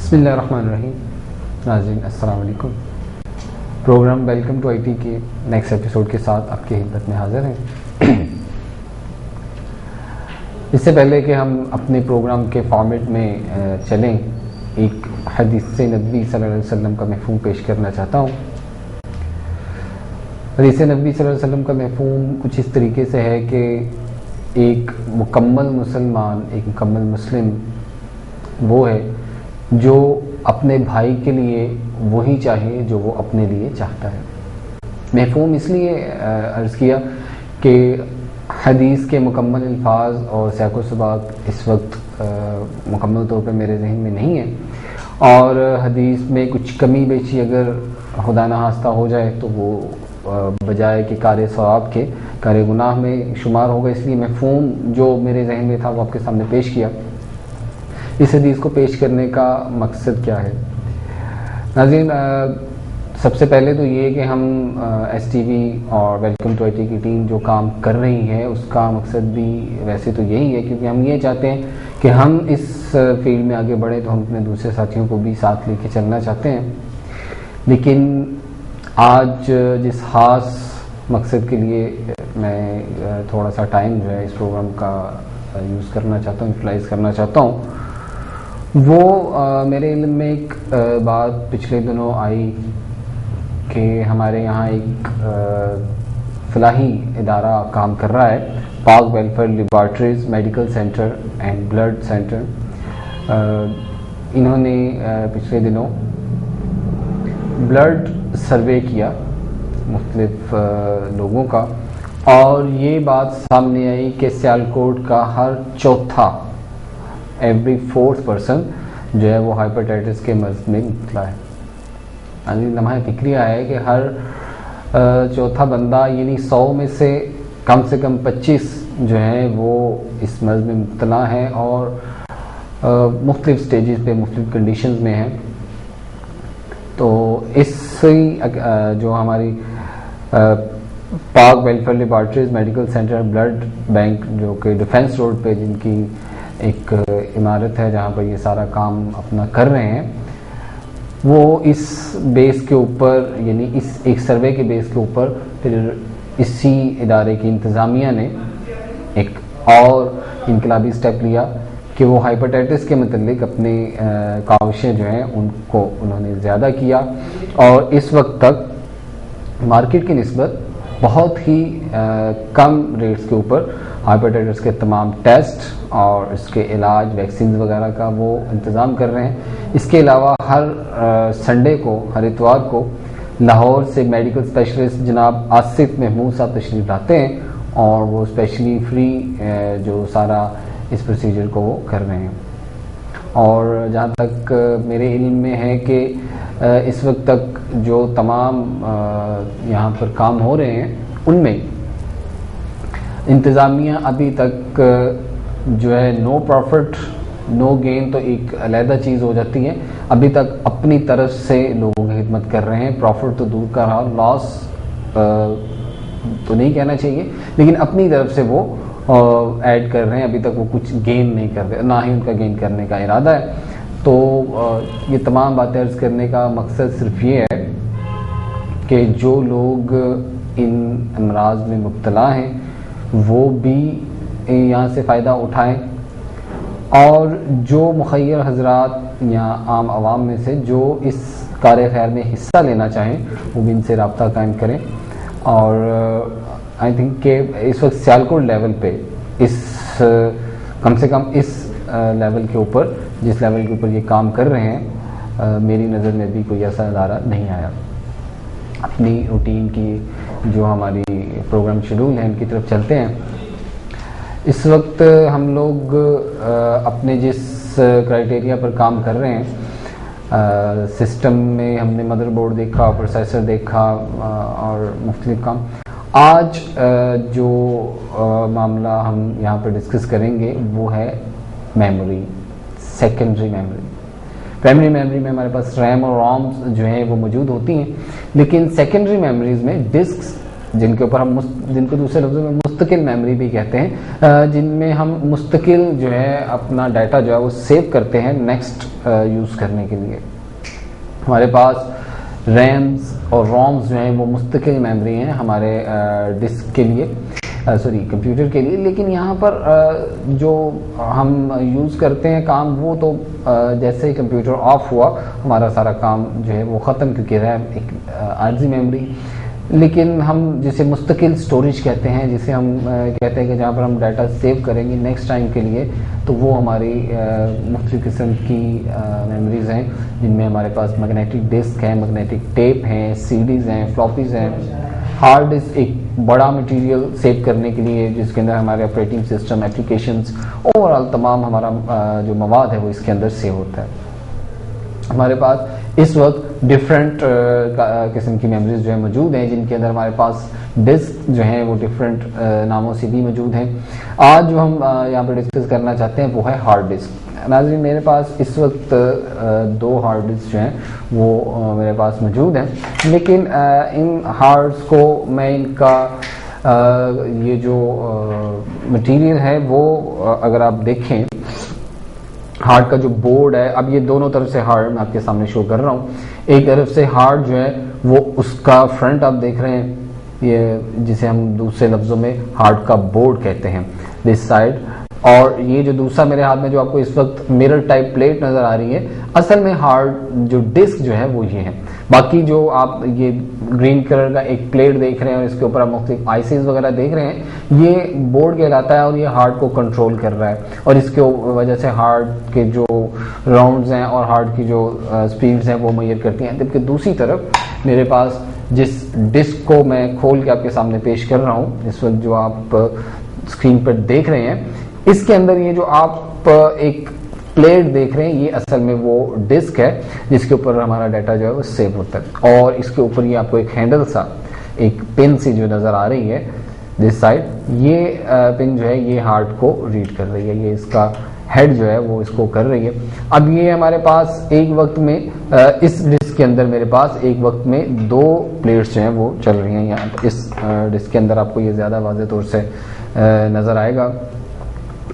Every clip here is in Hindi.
बिस्मिल्लाहिर्रहमानिर्रहीम। नाज़रीन अस्सलाम वालेकुम। प्रोग्राम वेलकम टू आईटी के नेक्स्ट एपिसोड के साथ आपकी खिदमत में हाजिर हैं। इससे पहले कि हम अपने प्रोग्राम के फॉर्मेट में चलें, एक हदीस नबवी सल्लल्लाहु अलैहि वसल्लम का मफ़हूम पेश करना चाहता हूँ। हदीस नबवी सल्लल्लाहु अलैहि वसल्लम का मफ़हूम कुछ इस तरीके से है कि एक मुकम्मल मुसलमान, एक मुकम्मल मुस्लिम वो है जो अपने भाई के लिए वही चाहे जो वो अपने लिए चाहता है। मफ़हूम इसलिए अर्ज़ किया कि हदीस के मुकम्मल अल्फाज और सैको सबाक इस वक्त मुकम्मल तौर पर मेरे जहन में नहीं है, और हदीस में कुछ कमी बेची अगर खुदा न खास्ता हो जाए तो वो बजाय कि कार सवाब के कार गुनाह में शुमार होगा। इसलिए मफ़हूम जो मेरे जहन में था वो आपके सामने पेश किया। इस हदीस को पेश करने का मकसद क्या है? नाज़रीन, सबसे पहले तो ये कि हम STV और वेलकम टू आईटी की टीम जो काम कर रही है उसका मकसद भी वैसे तो यही है, क्योंकि हम ये चाहते हैं कि हम इस फील्ड में आगे बढ़ें तो हम अपने दूसरे साथियों को भी साथ लेके चलना चाहते हैं। लेकिन आज जिस ख़ास मकसद के लिए मैं थोड़ा सा टाइम जो है इस प्रोग्राम का यूज़ करना चाहता हूँ, यूटिलाइज़ करना चाहता हूँ, वो मेरे इल्म में एक बात पिछले दिनों आई कि हमारे यहाँ एक फलाही इदारा काम कर रहा है, पाक welfare laboratories medical centre and blood centre. इन्होंने पिछले दिनों ब्लड सर्वे किया मुख्तलिफ लोगों का, और ये बात सामने आई कि सियालकोट का हर चौथा, एवरी फोर्थ पर्सन जो है वो हाइपेटाइटिस के मर्ज में मुब्तला है। यानी लम्हा फिक्रिया है कि हर चौथा बंदा, यानी 100 में से कम 25 जो है वो इस मर्ज में मुब्तला है और मुख्तलिफ स्टेजेस पे मुख्तलिफ कंडीशंस में है। तो इससे जो हमारी पाक welfare laboratories medical centre blood bank जो कि डिफेंस रोड पे जिनकी एक इमारत है जहाँ पर ये सारा काम अपना कर रहे हैं, वो इस बेस के ऊपर, यानी इस एक सर्वे के बेस के ऊपर फिर इसी इदारे की इंतज़ामिया ने एक और इनकलाबी स्टेप लिया कि वो हाइपेटाइटिस के मतलब अपने काविशें जो हैं उनको उन्होंने ज़्यादा किया, और इस वक्त तक मार्केट की निस्बत बहुत ही कम रेट्स के ऊपर हाइपेटाइटिस के तमाम टेस्ट और इसके इलाज, वैक्सीन वगैरह का वो इंतज़ाम कर रहे हैं। इसके अलावा हर संडे को, हर इतवार को लाहौर से मेडिकल स्पेशलिस्ट जनाब आसिफ महमूद साहब तशरीफ़ लाते हैं और वो स्पेशली फ्री जो सारा इस प्रोसीजर को वो कर रहे हैं। और जहाँ तक मेरे इल्म में है कि इस वक्त तक जो तमाम यहाँ पर काम हो रहे हैं उनमें इंतज़ामिया अभी तक जो है नो प्रॉफिट नो गेन तो एक अलहदा चीज़ हो जाती है, अभी तक अपनी तरफ से लोगों की खिदमत कर रहे हैं। प्रॉफिट तो दूर का रहा, लॉस तो नहीं कहना चाहिए, लेकिन अपनी तरफ से वो ऐड कर रहे हैं। अभी तक वो कुछ गेन नहीं कर रहे, ना ही उनका गेन करने का इरादा है। तो ये तमाम बातें अर्ज़ करने का मकसद सिर्फ ये है कि जो लोग इन अमराज में मुब्तला हैं वो भी यहाँ से फ़ायदा उठाएं, और जो मुखय्यर हजरात या आम आवाम में से जो इस कार खैर में हिस्सा लेना चाहें वो भी इनसे रब्ता कायम करें। और आई थिंक कि इस वक्त सियालकोट लेवल पे इस कम से कम इस लेवल के ऊपर, जिस लेवल के ऊपर ये काम कर रहे हैं, मेरी नज़र में भी कोई ऐसा इदारा नहीं आया। अपनी रूटीन की जो हमारी प्रोग्राम शेड्यूल है इनकी तरफ चलते हैं। इस वक्त हम लोग अपने जिस क्राइटेरिया पर काम कर रहे हैं, सिस्टम में हमने मदरबोर्ड देखा, प्रोसेसर देखा और मुख्तलिफ काम। आज जो मामला हम यहाँ पर डिस्कस करेंगे वो है memory, secondary memory. Primary memory में हमारे पास रैम और रोम्स जो है वो मौजूद होती हैं, लेकिन सेकेंडरी मेमोरीज में डिस्क्स जिनके ऊपर हम जिनको दूसरे लफ्ज़ों में मुस्तकिल मेमोरी भी कहते हैं, जिनमें हम मुस्तकिल जो है अपना डाटा जो है वो सेव करते हैं नेक्स्ट यूज़ करने के लिए। हमारे पास रैम्स और रोम्स जो हैं वो मुस्तकिल मेमोरी हैं हमारे डिस्क के लिए, सॉरी कंप्यूटर के लिए। लेकिन यहाँ पर जो हम यूज़ करते हैं काम, वो तो जैसे ही कंप्यूटर ऑफ हुआ हमारा सारा काम जो है वो ख़त्म, क्योंकि रैम एक आर्जी मेमोरी। लेकिन हम जिसे मुस्तकिल स्टोरेज कहते हैं, जिसे हम कहते हैं कि जहाँ पर हम डाटा सेव करेंगे नेक्स्ट टाइम के लिए, तो वो हमारी मुख्तलिफ़ किस्म की मेमोरीज़ हैं, जिनमें हमारे पास मैग्नेटिक डिस्क हैं, मैग्नेटिक टेप हैं, सीडीज़ हैं, फ्लॉपीज़ हैं। हार्ड डिस्क एक बड़ा मटेरियल सेव करने के लिए, जिसके अंदर हमारे ऑपरेटिंग सिस्टम, एप्लीकेशंस, ओवरऑल तमाम हमारा जो मवाद है वो इसके अंदर सेव होता है। हमारे पास इस वक्त डिफरेंट किस्म की मेमोरीज जो है मौजूद हैं, जिनके अंदर हमारे पास डिस्क जो हैं वो डिफरेंट नामों से भी मौजूद हैं। आज जो हम यहाँ पर डिस्कस करना चाहते हैं वो है हार्ड डिस्क। नाज़रीन, मेरे पास इस वक्त 2 हार्ड डिस्क जो हैं वो मेरे पास मौजूद हैं, लेकिन इन हार्ड्स को मैं इनका ये जो मटेरियल है वो अगर आप देखें, हार्ड का जो बोर्ड है, अब ये दोनों तरफ से हार्ड मैं आपके सामने शो कर रहा हूँ। एक तरफ से हार्ड जो है वो उसका फ्रंट आप देख रहे हैं, ये जिसे हम दूसरे लफ्ज़ों में हार्ड का बोर्ड कहते हैं, दिस साइड। और ये जो दूसरा मेरे हाथ में जो आपको इस वक्त मिरर टाइप प्लेट नज़र आ रही है, असल में हार्ड जो डिस्क जो है वो ये है। बाकी जो आप ये ग्रीन कलर का एक प्लेट देख रहे हैं और इसके ऊपर आप मुख्तलिफ आईसीज वगैरह देख रहे हैं, ये बोर्ड कहलाता है और ये हार्ड को कंट्रोल कर रहा है। और इसके वजह से हार्ड के जो राउंड्स हैं और हार्ड की जो स्पीड्स हैं वो मुहैया करती हैं। जबकि दूसरी तरफ मेरे पास जिस डिस्क को मैं खोल के आपके सामने पेश कर रहा हूँ इस वक्त, जो आप स्क्रीन पर देख रहे हैं, इसके अंदर ये जो आप एक प्लेट देख रहे हैं, ये असल में वो डिस्क है जिसके ऊपर हमारा डाटा जो है वो सेव होता है। और इसके ऊपर ये आपको एक हैंडल सा, एक पिन सी जो नज़र आ रही है दिस साइड, ये पिन जो है ये हार्ड को रीड कर रही है, ये इसका हेड जो है वो इसको कर रही है। अब ये हमारे पास एक वक्त में इस डिस्क के अंदर मेरे पास एक वक्त में 2 प्लेट्स जो हैं वो चल रही हैं। यहाँ पर इस डिस्क के अंदर आपको ये ज़्यादा वाज़ेह तौर से नज़र आएगा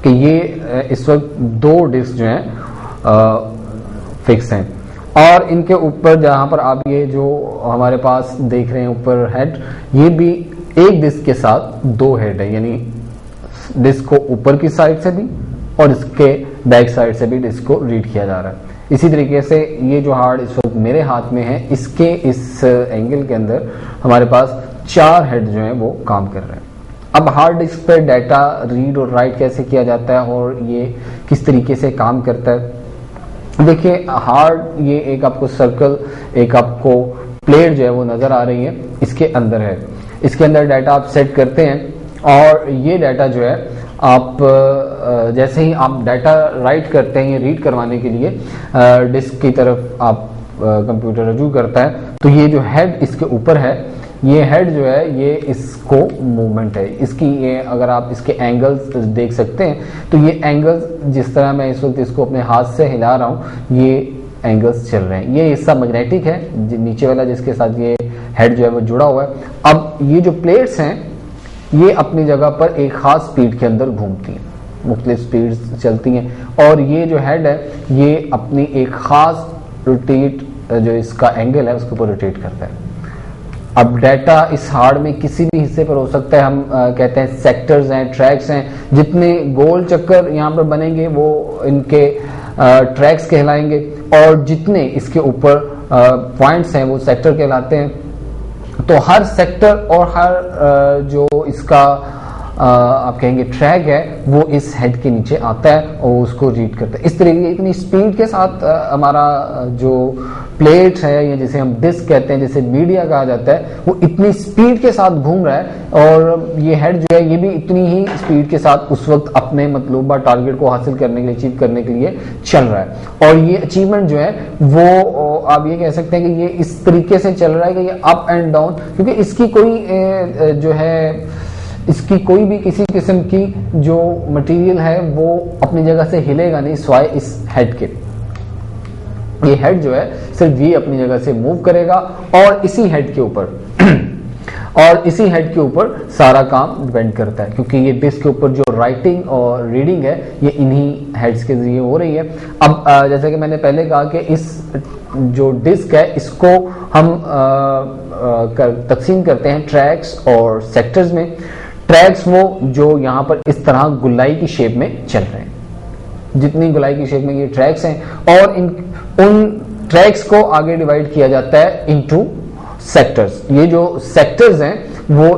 कि ये इस वक्त 2 डिस्क जो हैं फिक्स हैं। और इनके ऊपर जहाँ पर आप ये जो हमारे पास देख रहे हैं ऊपर हेड, ये भी एक डिस्क के साथ 2 हेड है, यानी डिस्क को ऊपर की साइड से भी और इसके बैक साइड से भी डिस्क को रीड किया जा रहा है। इसी तरीके से ये जो हार्ड इस वक्त मेरे हाथ में है, इसके इस एंगल के अंदर हमारे पास 4 हेड जो हैं वो काम कर रहे हैं। अब हार्ड डिस्क पर डाटा रीड और राइट कैसे किया जाता है और ये किस तरीके से काम करता है, देखिए हार्ड ये एक आपको सर्कल, एक आपको प्लेट जो है वो नज़र आ रही है, इसके अंदर है। इसके अंदर डाटा आप सेट करते हैं और ये डाटा जो है आप जैसे ही आप डाटा राइट करते हैं, ये रीड करवाने के लिए डिस्क की तरफ आप कंप्यूटर रजू करता है, तो ये जो हेड इसके ऊपर है, ये हेड जो है ये इसको मूवमेंट है इसकी। ये अगर आप इसके एंगल्स देख सकते हैं, तो ये एंगल्स जिस तरह मैं इस वक्त इसको अपने हाथ से हिला रहा हूँ, ये एंगल्स चल रहे हैं। ये हिस्सा मैग्नेटिक है, नीचे वाला जिसके साथ ये हेड जो है वो जुड़ा हुआ है। अब ये जो प्लेट्स हैं ये अपनी जगह पर एक खास स्पीड के अंदर घूमती हैं, मुख्तलिफ स्पीड चलती हैं, और ये जो हेड है ये अपनी एक खास रोटेट जो इसका एंगल है उसके ऊपर रोटेट करता है। अब डाटा इस हार्ड में किसी भी हिस्से पर हो सकता है, हम कहते हैं सेक्टर्स हैं, ट्रैक्स हैं, जितने गोल चक्कर यहाँ पर बनेंगे वो इनके ट्रैक्स कहलाएंगे, और जितने इसके ऊपर पॉइंट्स हैं वो सेक्टर कहलाते हैं। तो हर सेक्टर और हर जो इसका आप कहेंगे ट्रैक है वो इस हेड के नीचे आता है और उसको रीड करता है। इस तरीके इतनी स्पीड के साथ हमारा जो प्लेट है या जिसे हम डिस्क कहते हैं, जिसे मीडिया कहा जाता है, वो इतनी स्पीड के साथ घूम रहा है, और ये हेड जो है ये भी इतनी ही स्पीड के साथ उस वक्त अपने मतलूबा टारगेट को हासिल करने के लिए, अचीव करने के लिए चल रहा है। और ये अचीवमेंट जो है वो आप ये कह सकते हैं कि ये इस तरीके से चल रहा है कि ये अप एंड डाउन, क्योंकि इसकी कोई जो है इसकी कोई भी किसी किस्म की जो मटेरियल है वो अपनी जगह से हिलेगा नहीं सिवाय इस हेड के। ये हेड जो है सिर्फ ये अपनी जगह से मूव करेगा और इसी हेड के ऊपर और इसी हेड के ऊपर सारा काम डिपेंड करता है, क्योंकि ये डिस्क के ऊपर जो राइटिंग और रीडिंग है ये इन्हीं हेड्स के जरिए हो रही है। अब जैसे कि मैंने पहले कहा कि इस जो डिस्क है इसको हम तकसीम करते हैं ट्रैक्स और सेक्टर्स में। ट्रैक्स वो जो यहाँ पर इस तरह गुलाई की शेप में चल रहे हैं, जितनी गुलाई की शेप में ये ट्रैक्स हैं, और उन ट्रैक्स को आगे डिवाइड किया जाता है इनटू सेक्टर्स। ये जो सेक्टर्स हैं वो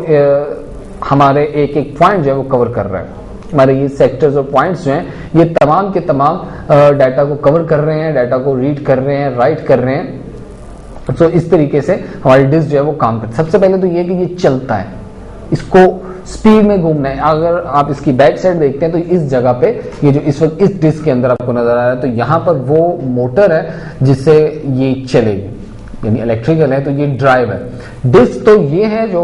हमारे एक एक पॉइंट जो है वो कवर कर रहा है। हमारे ये सेक्टर्स और पॉइंट्स जो हैं ये तमाम के तमाम डाटा को कवर कर रहे हैं, डाटा को रीड कर रहे हैं, राइट कर रहे हैं। तो इस तरीके से हमारी डिस्क जो है वो काम करती है। सबसे पहले तो ये कि ये चलता है, इसको स्पीड में घूमना है। अगर आप इसकी बैक साइड देखते हैं तो इस जगह पे ये जो इस वक्त इस डिस्क के अंदर आपको नजर आ रहा है, तो यहाँ पर वो मोटर है जिससे ये चलेगी, यानी इलेक्ट्रिकल है, तो ये ड्राइव है। डिस्क तो ये है जो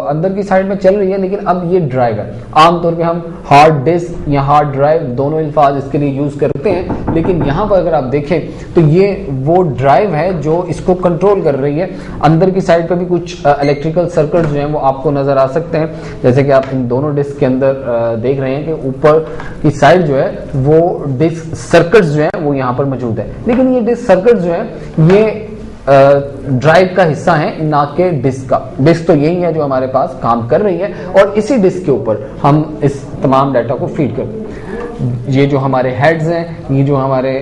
अंदर की साइड में चल रही है, लेकिन अब ये ड्राइव है। आमतौर पे हम हार्ड डिस्क या हार्ड ड्राइव दोनों अल्फाज इसके लिए यूज करते हैं, लेकिन यहाँ पर अगर आप देखें तो ये वो ड्राइव है जो इसको कंट्रोल कर रही है। अंदर की साइड पे भी कुछ इलेक्ट्रिकल सर्किट जो हैं वो आपको नजर आ सकते हैं, जैसे कि आप इन दोनों डिस्क के अंदर देख रहे हैं कि ऊपर की साइड जो है वो डिस्क सर्किट्स जो है वो यहाँ पर मौजूद है। लेकिन ये डिस्क सर्किट्स जो है ये ड्राइव का हिस्सा है, ना कि डिस्क का। डिस्क तो यही है जो हमारे पास काम कर रही है, और इसी डिस्क के ऊपर हम इस तमाम डाटा को फीड करते हैं। ये जो हमारे हेड्स हैं, ये जो हमारे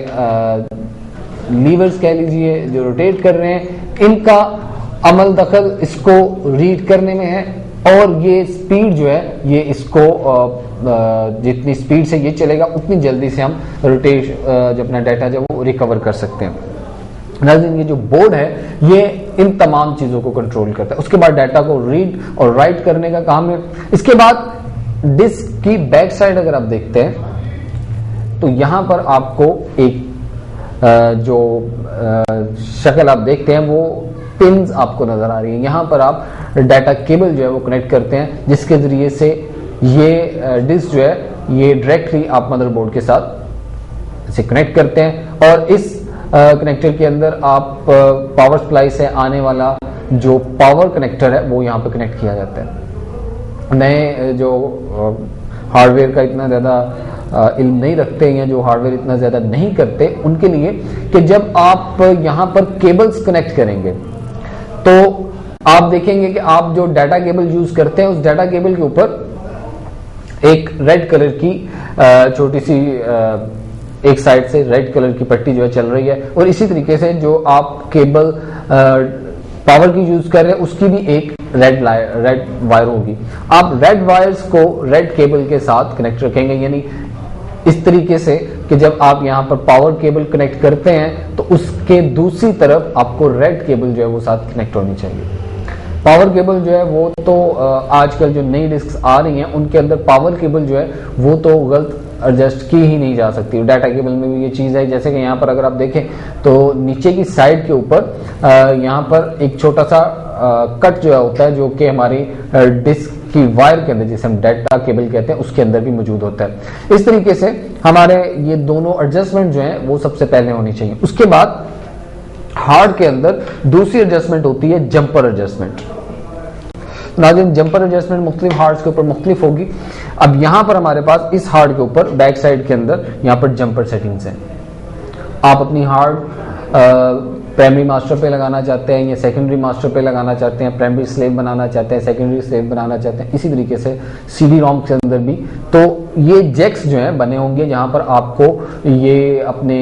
लीवर्स कह लीजिए जो रोटेट कर रहे हैं, इनका अमल दखल इसको रीड करने में है, और ये स्पीड जो है ये इसको जितनी स्पीड से ये चलेगा उतनी जल्दी से हम रोटेट जो अपना डाटा जो वो रिकवर कर सकते हैं। नाज़रीन, ये जो बोर्ड है ये इन तमाम चीजों को कंट्रोल करता है। उसके बाद डाटा को रीड और राइट करने का काम है। इसके बाद डिस्क की बैक साइड अगर आप देखते हैं तो यहां पर आपको एक जो शक्ल आप देखते हैं वो पिन्स आपको नजर आ रही है। यहां पर आप डाटा केबल जो है वो कनेक्ट करते हैं, जिसके जरिए से ये डिस्क जो है ये डायरेक्टली आप मदरबोर्ड के साथ इसे कनेक्ट करते हैं, और इस कनेक्टर के अंदर आप पावर सप्लाई से आने वाला जो पावर कनेक्टर है वो यहाँ पे कनेक्ट किया जाता है। नए जो हार्डवेयर का इतना ज़्यादा इल्म नहीं रखते हैं, जो हार्डवेयर इतना ज़्यादा नहीं करते, उनके लिए कि जब आप यहाँ पर केबल्स कनेक्ट करेंगे तो आप देखेंगे कि आप जो डाटा केबल यूज करते हैं उस डाटा केबल के ऊपर एक रेड कलर की छोटी सी एक साइड से रेड कलर की पट्टी जो है चल रही है, और इसी तरीके से जो आप केबल पावर की यूज कर रहे हैं उसकी भी एक रेड वायर होगी। आप रेड वायर्स को रेड केबल के साथ कनेक्ट रखेंगे, यानी इस तरीके से कि जब आप यहाँ पर पावर केबल कनेक्ट करते हैं तो उसके दूसरी तरफ आपको रेड केबल जो है वो साथ कनेक्ट होनी चाहिए। पावर केबल जो है वो तो आजकल जो नई डिस्क आ रही हैं उनके अंदर पावर केबल जो है वो तो गलत एडजस्ट की ही नहीं जा सकती। डाटा केबल में भी ये चीज़ है, जैसे कि यहाँ पर अगर आप देखें तो नीचे की साइड के ऊपर यहाँ पर एक छोटा सा कट जो होता है जो कि हमारी डिस्क की वायर के अंदर, जिसे हम डाटा केबल कहते हैं, उसके अंदर भी मौजूद होता है। इस तरीके से हमारे ये दोनों एडजस्टमेंट जो है वो सबसे पहले होनी चाहिए। उसके बाद हार्ड के अंदर दूसरी एडजस्टमेंट होती है जंपर एडजस्टमेंट। नाज़रीन, जंपर एडजस्टमेंट मुख्तलिफ हार्ड्स के ऊपर मुख्तलिफ होगी। अब यहाँ पर हमारे पास इस हार्ड के ऊपर बैक साइड के अंदर यहाँ पर जंपर सेटिंग्स हैं। आप अपनी हार्ड प्राइमरी मास्टर पे लगाना चाहते हैं या सेकेंडरी मास्टर पे लगाना चाहते हैं, प्राइमरी स्लेव बनाना चाहते हैं, सेकेंडरी स्लेव बनाना चाहते हैं, इसी तरीके से सीडी रोम के अंदर भी तो ये जैक्स जो हैं बने होंगे जहाँ पर आपको ये अपने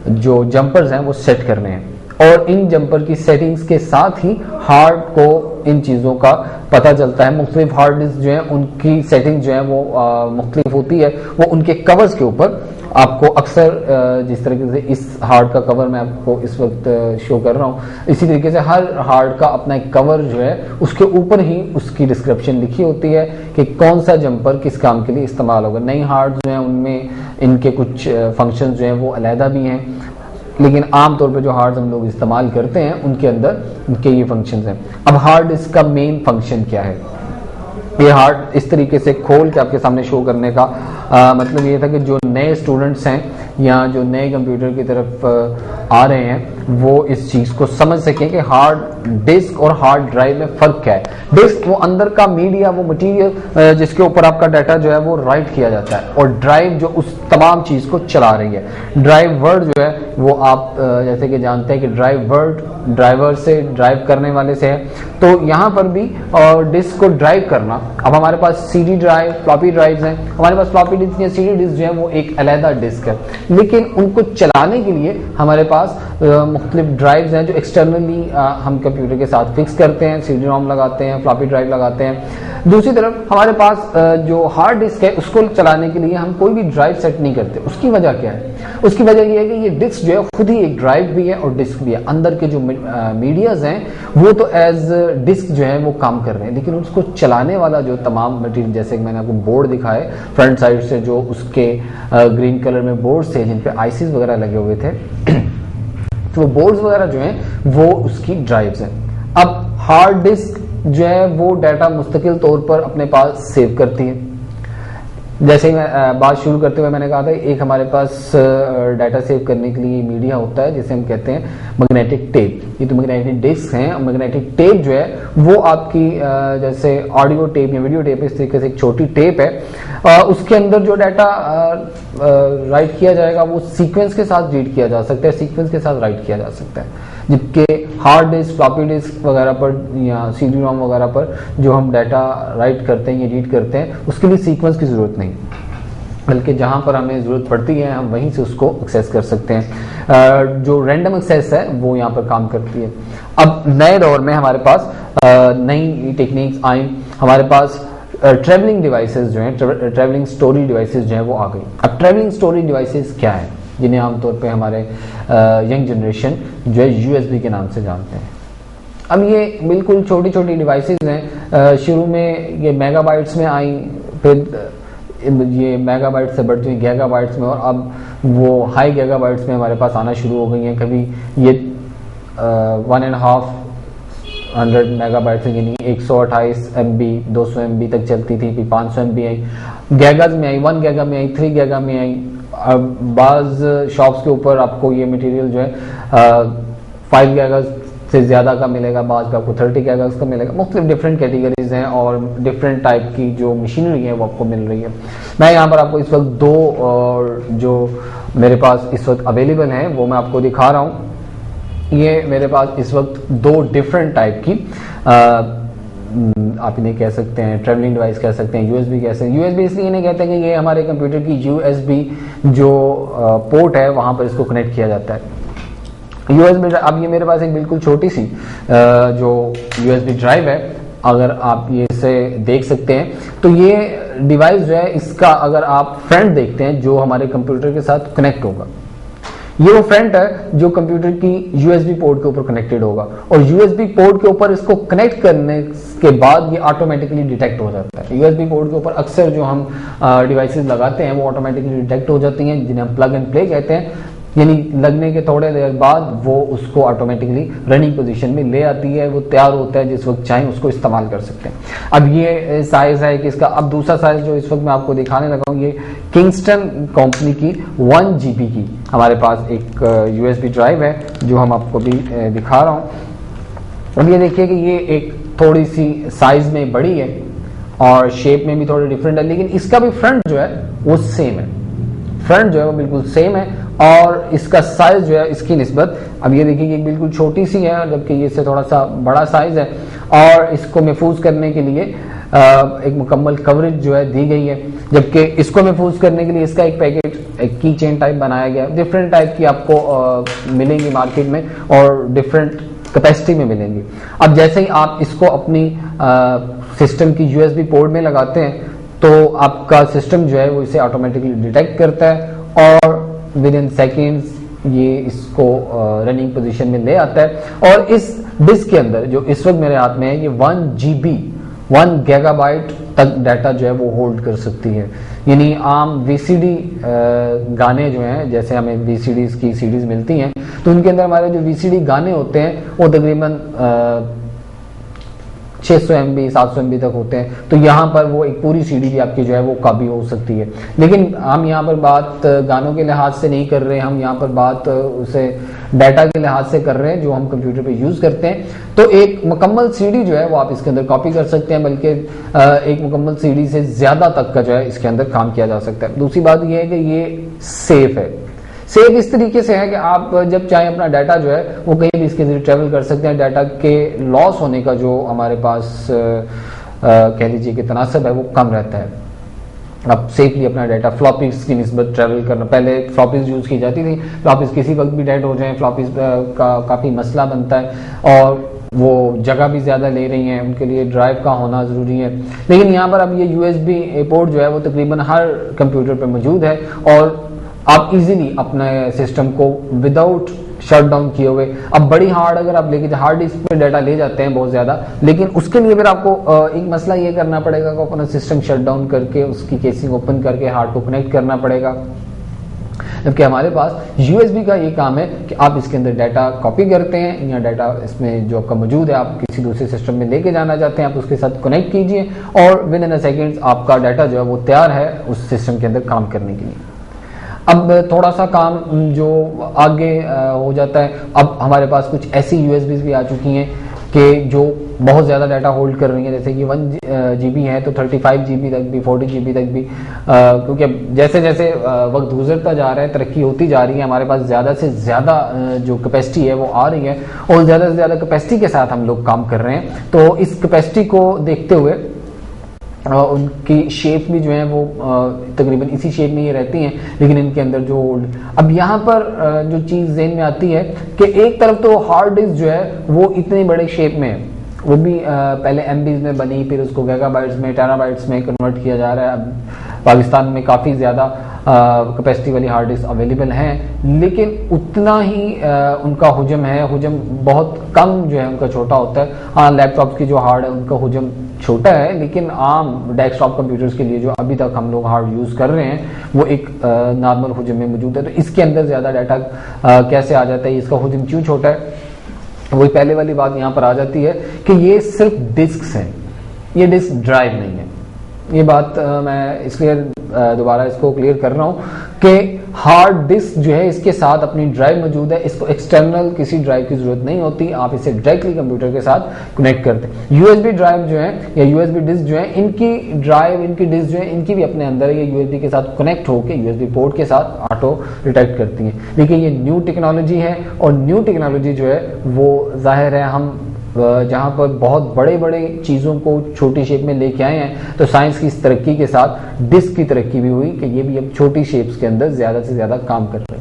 जो जंपर्स हैं वो सेट करने हैं, और इन जंपर की सेटिंग्स के साथ ही हार्ड को इन चीज़ों का पता चलता है। मुख्तलिफ हार्ड डिस्क जो है उनकी सेटिंग जो है वो मुख्तलिफ होती है, वो उनके कवर्स के ऊपर आपको अक्सर जिस तरीके से इस हार्ड का कवर मैं आपको इस वक्त शो कर रहा हूँ, इसी तरीके से हर हार्ड का अपना एक कवर जो है उसके ऊपर ही उसकी डिस्क्रिप्शन लिखी होती है कि कौन सा जंपर किस काम के लिए इस्तेमाल होगा। नई हार्ड जो है उनमें इनके कुछ फंक्शन जो हैं वो अलहदा भी हैं, लेकिन आमतौर पे जो हार्ड्स हम लोग इस्तेमाल करते हैं उनके अंदर उनके ये फंक्शंस हैं। अब हार्ड डिस्क का मेन फंक्शन क्या है? ये हार्ड इस तरीके से खोल के आपके सामने शो करने का मतलब ये था कि जो नए स्टूडेंट्स हैं या जो नए कंप्यूटर की तरफ आ रहे हैं वो इस चीज को समझ सकें कि हार्ड डिस्क और हार्ड ड्राइव में फर्क क्या है। डिस्क वो अंदर का मीडिया, वो मटेरियल जिसके ऊपर आपका डाटा जो है वो राइट किया जाता है, और ड्राइव जो उस तमाम चीज को चला रही है। ड्राइव वर्ड जो है वो आप जैसे कि जानते हैं कि ड्राइव वर्ड ड्राइवर से, ड्राइव करने वाले से है, तो यहाँ पर भी डिस्क को ड्राइव करना। अब हमारे पास सीडी ड्राइव, फ्लॉपी ड्राइव्स हैं, हमारे पास फ्लॉपी डिस्क या सीडी डिस्क जो है वो एक अलहदा डिस्क है, लेकिन उनको चलाने के लिए हमारे पास मुख्तलिफ ड्राइव्स हैं जो एक्सटर्नली हम कंप्यूटर के साथ फिक्स करते हैं, सीडी रोम लगाते हैं, फ्लॉपी ड्राइव लगाते हैं। दूसरी तरफ हमारे पास जो हार्ड डिस्क है उसको चलाने के लिए हम कोई भी ड्राइव सेट नहीं करते। उसकी वजह क्या है? उसकी वजह यह है कि ये डिस्क जो है खुद ही एक ड्राइव भी है और डिस्क भी है। अंदर के जो मीडियाज हैं वो तो एज डिस्क जो है वो काम कर रहे हैं, लेकिन उसको चलाने वाला जो तमाम मटीरियल, जैसे कि मैंने आपको बोर्ड दिखाए फ्रंट साइड से, जो उसके ग्रीन कलर में बोर्ड थे जिन पे आईसीज वगैरह लगे हुए थे, तो वो बोर्ड्स वगैरह जो हैं वो उसकी ड्राइव्स हैं। अब हार्ड डिस्क जो है वो डाटा मुस्तकिल तौर पर अपने पास सेव करती है। जैसे ही मैं बात शुरू करते हुए मैंने कहा था, एक हमारे पास डाटा सेव करने के लिए मीडिया होता है जिसे हम कहते हैं मैग्नेटिक टेप। ये तो मैग्नेटिक डिस्क हैं। मैग्नेटिक टेप जो है वो आपकी जैसे ऑडियो टेप या वीडियो टेप, इस तरीके से एक छोटी टेप है। उसके अंदर जो डाटा राइट किया जाएगा वो सीक्वेंस के साथ रीड किया जा सकता है, सीक्वेंस के साथ राइट किया जा सकता है। जबकि हार्ड डिस्क, फ्लॉपी डिस्क वगैरह पर या सीडी रोम वगैरह पर जो हम डाटा राइट करते हैं या रीड करते हैं, उसके लिए सीक्वेंस की जरूरत नहीं, बल्कि जहां पर हमें जरूरत पड़ती है हम वहीं से उसको एक्सेस कर सकते हैं। जो रैंडम एक्सेस है वो यहाँ पर काम करती है। अब नए दौर में हमारे पास नई टेक्निक्स आई, हमारे पास ट्रैवलिंग डिवाइसेस जो हैं, ट्रैवलिंग स्टोरेज डिवाइसेस जो हैं वो आ गई। अब ट्रैवलिंग स्टोरेज डिवाइसेस क्या है, जिन्हें आमतौर पे हमारे यंग जनरेशन जो है यूएसबी के नाम से जानते हैं। अब ये बिल्कुल छोटी छोटी डिवाइसेस हैं। शुरू में ये मेगाबाइट्स में आई, फिर ये मेगाबाइट से बढ़ती हुई गीगाबाइट्स में, और अब वो हाई गीगाबाइट्स में हमारे पास आना शुरू हो गई हैं। कभी ये 1.5 मेगाबाइट से, यानी 128 MB 200 MB तक चलती थी, फिर 500 MB आई, गैगाज में आई, 1 गैगा में आई, 3 गैगा में आई। अब बाज शॉप्स के ऊपर आपको ये मटेरियल जो है 5 गैगा से ज़्यादा का मिलेगा, बाज का आपको 30 गैगा का मिलेगा। मुख्तलिफ डिफरेंट कैटेगरीज हैं और डिफरेंट टाइप की जो मशीनरी है वो आपको मिल रही है। मैं यहाँ पर आपको इस वक्त दो और जो मेरे पास इस वक्त अवेलेबल हैं वो मैं आपको दिखा रहा हूँ। ये मेरे पास इस वक्त दो डिफरेंट टाइप की आप इन्हें कह सकते हैं ट्रैवलिंग डिवाइस कह सकते हैं, यूएसबी कह सकते हैं। यूएसबी इसलिए इन्हें कहते हैं कि ये हमारे कंप्यूटर की यूएसबी जो पोर्ट है वहाँ पर इसको कनेक्ट किया जाता है। यूएसबी, अब ये मेरे पास एक बिल्कुल छोटी सी जो यूएसबी ड्राइव है, अगर आप ये इसे देख सकते हैं तो ये डिवाइस जो है इसका अगर आप फ्रंट देखते हैं जो हमारे कंप्यूटर के साथ कनेक्ट होगा, ये वो फ्रंट है जो कंप्यूटर की यूएसबी पोर्ट के ऊपर कनेक्टेड होगा, और यूएसबी पोर्ट के ऊपर इसको कनेक्ट करने के बाद ये ऑटोमेटिकली डिटेक्ट हो जाता है। यूएसबी पोर्ट के ऊपर अक्सर जो हम डिवाइसेस लगाते हैं वो ऑटोमेटिकली डिटेक्ट हो जाती हैं, जिन्हें हम प्लग एंड प्ले कहते हैं। यानी लगने के थोड़े देर बाद वो उसको ऑटोमेटिकली रनिंग पोजीशन में ले आती है, वो तैयार होता है, जिस वक्त चाहें उसको इस्तेमाल कर सकते हैं। अब ये साइज है कि इसका, अब दूसरा साइज जो इस वक्त मैं आपको दिखाने लगा हूँ, ये किंगस्टन कंपनी की 1 GB की हमारे पास एक यूएसबी ड्राइव है जो हम आपको भी दिखा रहा हूँ। अब ये देखिए कि ये एक थोड़ी सी साइज में बड़ी है और शेप में भी थोड़ी डिफरेंट है, लेकिन इसका भी फ्रंट जो है वो सेम है, फ्रंट जो है वो बिल्कुल सेम है, और इसका साइज जो है इसकी निस्बत, अब ये देखिए कि बिल्कुल छोटी सी है जबकि ये इससे थोड़ा सा बड़ा साइज है, और इसको महफूज करने के लिए एक मुकम्मल कवरेज जो है दी गई है। जबकि इसको महफूज करने के लिए इसका एक पैकेट, एक की चेन टाइप बनाया गया है। डिफरेंट टाइप की आपको मिलेंगी मार्केट में और डिफरेंट कैपेसिटी में मिलेंगी। अब जैसे ही आप इसको अपनी सिस्टम की यूएसबी पोर्ट में लगाते हैं तो आपका सिस्टम जो है वो इसे ऑटोमेटिकली डिटेक्ट करता है और विद इन सेकेंड्स ये इसको रनिंग पोजीशन में ले आता है। और इस डिस्क के अंदर जो इस वक्त मेरे हाथ में है, ये 1 GB 1 गीगाबाइट तक डाटा जो है वो होल्ड कर सकती है। यानी आम वीसीडी गाने जो हैं, जैसे हमें वीसीडीज की सीडीज मिलती हैं, तो उनके अंदर हमारे जो वीसीडी गाने होते हैं वो तकरीबन 600 MB 700 MB तक होते हैं, तो यहाँ पर वो एक पूरी CD भी आपकी जो है वो कॉपी हो सकती है। लेकिन हम यहाँ पर बात गानों के लिहाज से नहीं कर रहे, हम यहाँ पर बात उसे डाटा के लिहाज से कर रहे हैं जो हम कंप्यूटर पे यूज करते हैं। तो एक मुकम्मल CD जो है वो आप इसके अंदर कॉपी कर सकते हैं, बल्कि एक मुकम्मल CD से ज्यादा तक का जो है इसके अंदर काम किया जा सकता है। दूसरी बात ये है कि ये सेफ है। सेफ इस तरीके से है कि आप जब चाहे अपना डाटा जो है वो कहीं भी इसके जरिए ट्रेवल कर सकते हैं। डाटा के लॉस होने का जो हमारे पास कह लीजिए कि तनासब है वो कम रहता है। आप सेफली अपना डाटा फ्लॉपीज की निस्बत ट्रेवल करना, पहले फ्लॉपीज यूज की जाती थी, फ्लॉपीज किसी वक्त भी डेड हो जाए, फ्लॉपीज का काफी मसला बनता है और वो जगह भी ज्यादा ले रही हैं, उनके लिए ड्राइव का होना जरूरी है। लेकिन यहाँ पर अब ये USB पोर्ट जो है वो तकरीबन हर कंप्यूटर पे मौजूद है और आप इजीली अपने सिस्टम को विदाउट शटडाउन किए हुए, अब बड़ी हार्ड अगर आप लेके हार्ड डिस्क पे डाटा ले जाते हैं बहुत ज्यादा, लेकिन उसके लिए फिर आपको एक मसला ये करना पड़ेगा कि अपना सिस्टम शटडाउन करके उसकी केसिंग ओपन करके हार्ड को कनेक्ट करना पड़ेगा। जबकि हमारे पास USB का ये काम है कि आप इसके अंदर डाटा कॉपी करते हैं या डाटा इसमें जो आपका मौजूद है आप किसी दूसरे सिस्टम में लेके जाना चाहते हैं, आप उसके साथ कनेक्ट कीजिए और विद इन अ सेकेंड्स आपका डाटा जो है वो तैयार है उस सिस्टम के अंदर काम करने के लिए। अब थोड़ा सा काम जो आगे हो जाता है, अब हमारे पास कुछ ऐसी USBs भी आ चुकी हैं कि जो बहुत ज़्यादा डाटा होल्ड कर रही हैं, जैसे कि 1 GB है तो 35 GB तक भी, 40 GB तक भी, क्योंकि अब जैसे जैसे वक्त गुजरता जा रहा है, तरक्की होती जा रही है, हमारे पास ज़्यादा से ज़्यादा जो कैपेसिटी है वो आ रही है और ज़्यादा से ज़्यादा कैपेसिटी के साथ हम लोग काम कर रहे हैं। तो इस कैपेसिटी को देखते हुए उनकी शेप भी जो है वो तकरीबन इसी शेप में ये रहती हैं, लेकिन इनके अंदर जो अब यहाँ पर जो चीज़ ज़हन में आती है कि एक तरफ तो हार्ड डिस्क जो है वो इतने बड़े शेप में है, वो भी पहले MBs में बनी, फिर उसको गीगाबाइट्स में, टेराबाइट्स में कन्वर्ट किया जा रहा है। अब पाकिस्तान में काफ़ी ज़्यादा कैपेसिटी वाली हार्ड डिस्क अवेलेबल हैं, लेकिन उतना ही उनका हुजम है, हुजम बहुत कम जो है उनका छोटा होता है। हाँ, लैपटॉप की जो हार्ड है उनका हुजम छोटा है, लेकिन आम डेस्कटॉप कंप्यूटर्स के लिए जो अभी तक हम लोग हार्ड यूज़ कर रहे हैं वो एक नॉर्मल हुजम में मौजूद है। तो इसके अंदर ज़्यादा डाटा कैसे आ जाता है, इसका हुजम क्यों छोटा है, वही पहले वाली बात यहाँ पर आ जाती है कि ये सिर्फ डिस्क्स हैं, ये डिस्क ड्राइव नहीं है। ये बात मैं इसलिए दोबारा इसको क्लियर कर रहा हूँ कि हार्ड डिस्क जो है इसके साथ अपनी ड्राइव मौजूद है, इसको एक्सटर्नल किसी ड्राइव की जरूरत नहीं होती, आप इसे डायरेक्टली कंप्यूटर के साथ कनेक्ट करते हैं। USB ड्राइव जो है या USB डिस्क जो है, इनकी ड्राइव, इनकी डिस्क जो है, इनकी भी अपने अंदर ये USB के साथ कनेक्ट होकर USB पोर्ट के साथ ऑटो डिटेक्ट करती हैं। लेकिन ये न्यू टेक्नोलॉजी है और न्यू टेक्नोलॉजी जो है वो जाहिर है हम जहाँ पर बहुत बड़े बड़े चीज़ों को छोटी शेप में लेके आए हैं, तो साइंस की इस तरक्की के साथ डिस्क की तरक्की भी हुई कि ये भी अब छोटी शेप्स के अंदर ज़्यादा से ज़्यादा काम कर रही है।